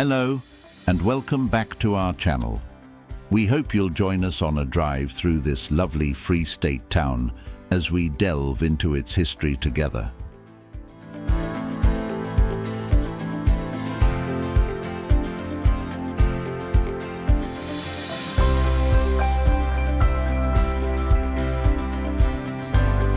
Hello, and welcome back to our channel. We hope you'll join us on a drive through this lovely Free State town as we delve into its history together.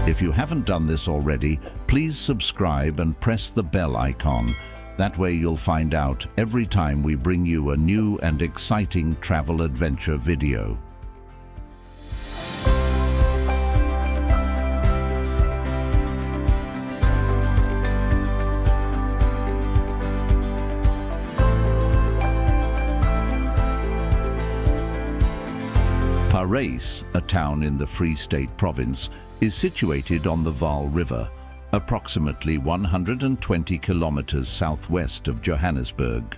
If you haven't done this already, please subscribe and press the bell icon. That way you'll find out every time we bring you a new and exciting travel adventure video. Parys, a town in the Free State province, is situated on the Vaal River, approximately 120 kilometers southwest of Johannesburg.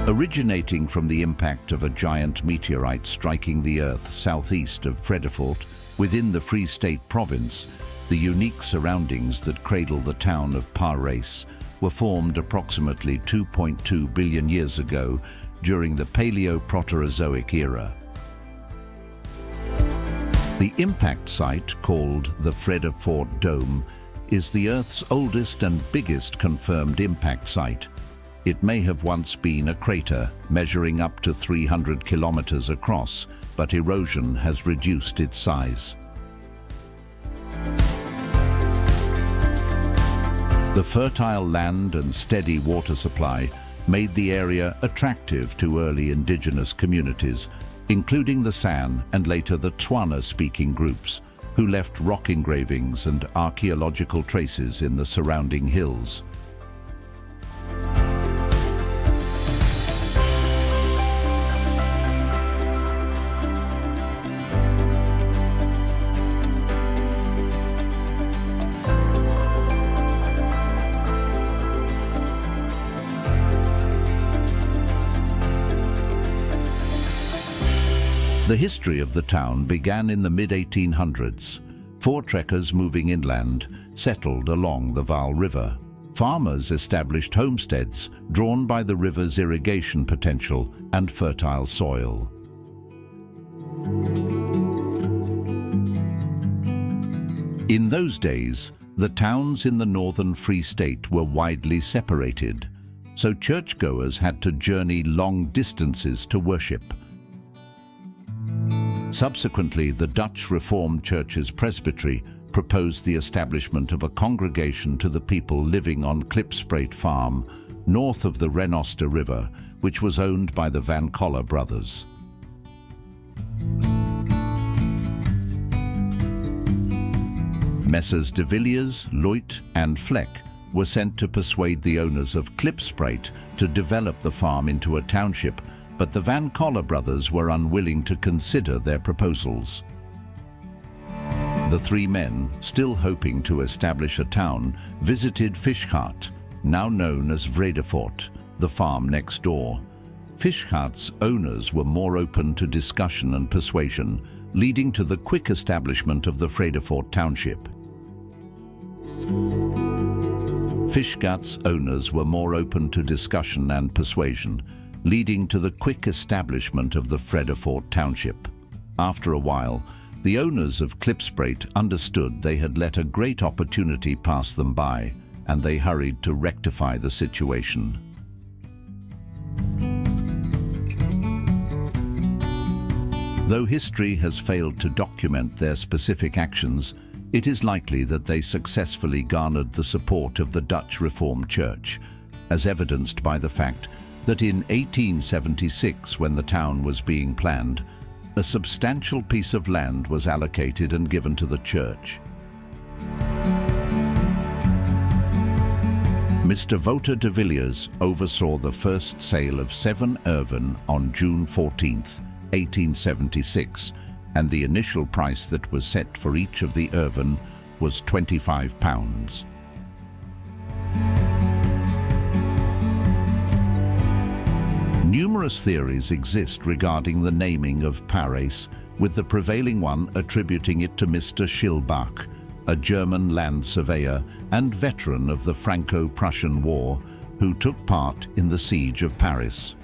Originating from the impact of a giant meteorite striking the earth southeast of Vredefort, within the Free State province, the unique surroundings that cradle the town of Parys were formed approximately 2.2 billion years ago during the Paleo-Proterozoic era. The impact site, called the Vredefort Dome, is the Earth's oldest and biggest confirmed impact site. It may have once been a crater, measuring up to 300 kilometers across, but erosion has reduced its size. The fertile land and steady water supply made the area attractive to early indigenous communities, including the San and later the Tswana-speaking groups, who left rock engravings and archaeological traces in the surrounding hills. The history of the town began in the mid-1800s. 4 trekkers moving inland settled along the Val River. Farmers established homesteads drawn by the river's irrigation potential and fertile soil. In those days, the towns in the northern Free State were widely separated, so churchgoers had to journey long distances to worship. Subsequently, the Dutch Reformed Church's presbytery proposed the establishment of a congregation to the people living on Klipspruit Farm, north of the Renoster River, which was owned by the Van Coller brothers. Messrs. de Villiers, Luit and Fleck were sent to persuade the owners of Klipspruit to develop the farm into a township, but the Van Coller brothers were unwilling to consider their proposals. The 3 men, still hoping to establish a town, visited Fishhart, now known as Vredefort, the farm next door. Fishhart's owners were more open to discussion and persuasion, leading to the quick establishment of the Vredefort township. Fishhart's owners were more open to discussion and persuasion, leading to the quick establishment of the Vredefort township. After a while, the owners of Klipspruit understood they had let a great opportunity pass them by, and they hurried to rectify the situation. Though history has failed to document their specific actions, it is likely that they successfully garnered the support of the Dutch Reformed Church, as evidenced by the fact that in 1876, when the town was being planned, a substantial piece of land was allocated and given to the church. Mr. Wouter de Villiers oversaw the first sale of 7 erven on June 14, 1876, and the initial price that was set for each of the erven was £25. Numerous theories exist regarding the naming of Parys, with the prevailing one attributing it to Mr. Schilbach, a German land surveyor and veteran of the Franco-Prussian War, who took part in the siege of Paris.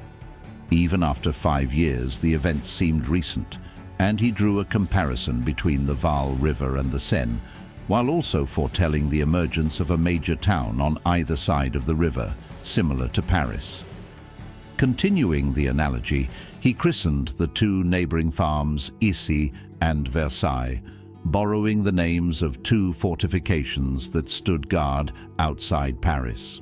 Even after 5 years, the events seemed recent, and he drew a comparison between the Vaal River and the Seine, while also foretelling the emergence of a major town on either side of the river, similar to Paris. Continuing the analogy, he christened the two neighboring farms Issy and Versailles, borrowing the names of two fortifications that stood guard outside Paris.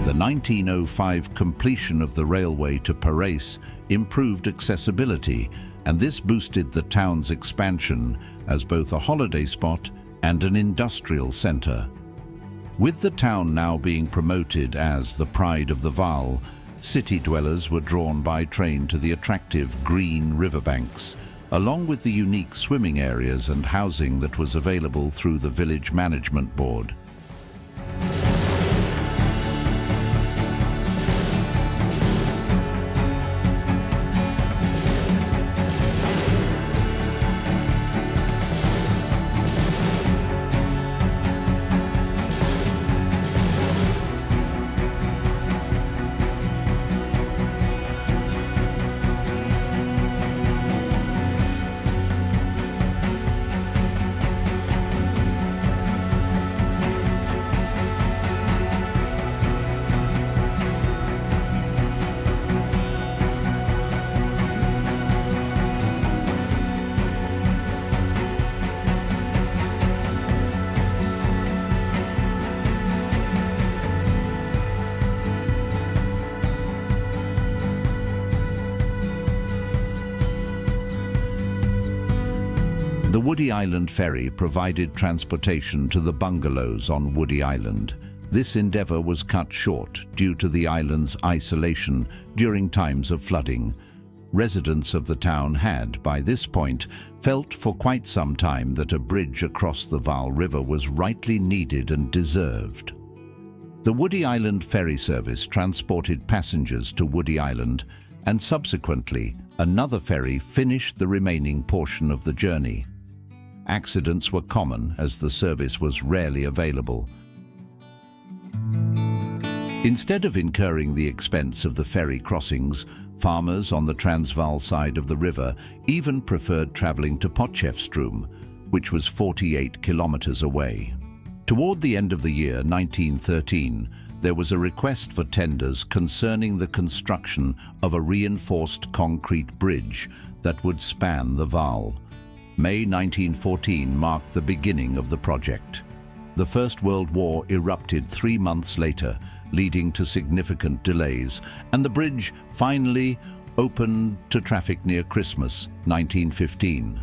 The 1905 completion of the railway to Parys improved accessibility, and this boosted the town's expansion as both a holiday spot and an industrial centre. With the town now being promoted as the pride of the Vaal, city dwellers were drawn by train to the attractive green riverbanks, along with the unique swimming areas and housing that was available through the village management board. The Woody Island ferry provided transportation to the bungalows on Woody Island. This endeavour was cut short due to the island's isolation during times of flooding. Residents of the town had, by this point, felt for quite some time that a bridge across the Vaal River was rightly needed and deserved. The Woody Island ferry service transported passengers to Woody Island, and subsequently another ferry finished the remaining portion of the journey. Accidents were common as the service was rarely available. Instead of incurring the expense of the ferry crossings, farmers on the Transvaal side of the river even preferred travelling to Potchefstroom, which was 48 kilometres away. Toward the end of the year 1913, there was a request for tenders concerning the construction of a reinforced concrete bridge that would span the Vaal. May 1914 marked the beginning of the project. The First World War erupted 3 months later, leading to significant delays, and the bridge finally opened to traffic near Christmas 1915.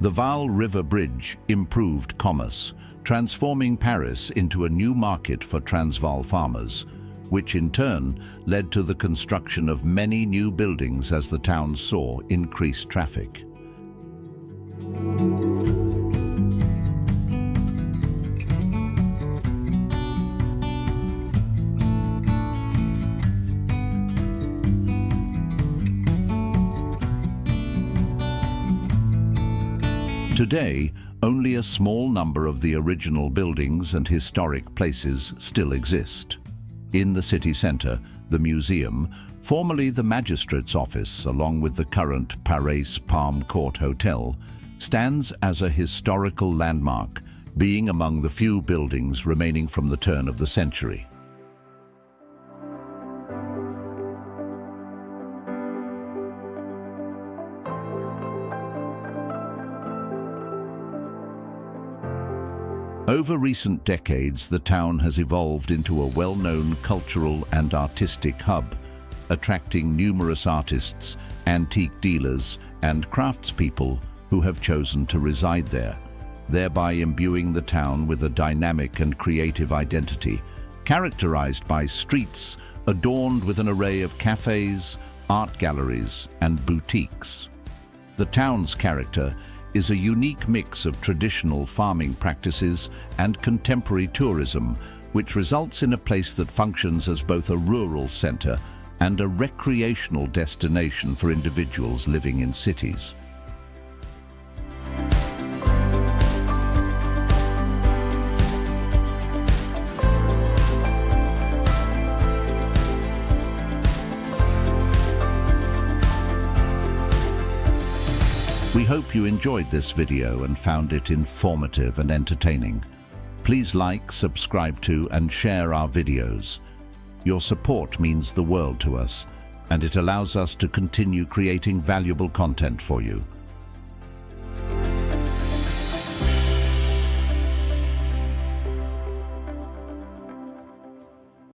The Val River Bridge improved commerce, transforming Parys into a new market for Transvaal farmers, which in turn led to the construction of many new buildings as the town saw increased traffic. Today, only a small number of the original buildings and historic places still exist. In the city centre, the museum, formerly the magistrate's office along with the current Parys Palm Court Hotel, stands as a historical landmark, being among the few buildings remaining from the turn of the century. Over recent decades, the town has evolved into a well-known cultural and artistic hub, attracting numerous artists, antique dealers, and craftspeople who have chosen to reside there, thereby imbuing the town with a dynamic and creative identity, characterized by streets adorned with an array of cafes, art galleries, and boutiques. The town's character is a unique mix of traditional farming practices and contemporary tourism, which results in a place that functions as both a rural center and a recreational destination for individuals living in cities. We hope you enjoyed this video and found it informative and entertaining. Please like, subscribe to, and share our videos. Your support means the world to us, and it allows us to continue creating valuable content for you.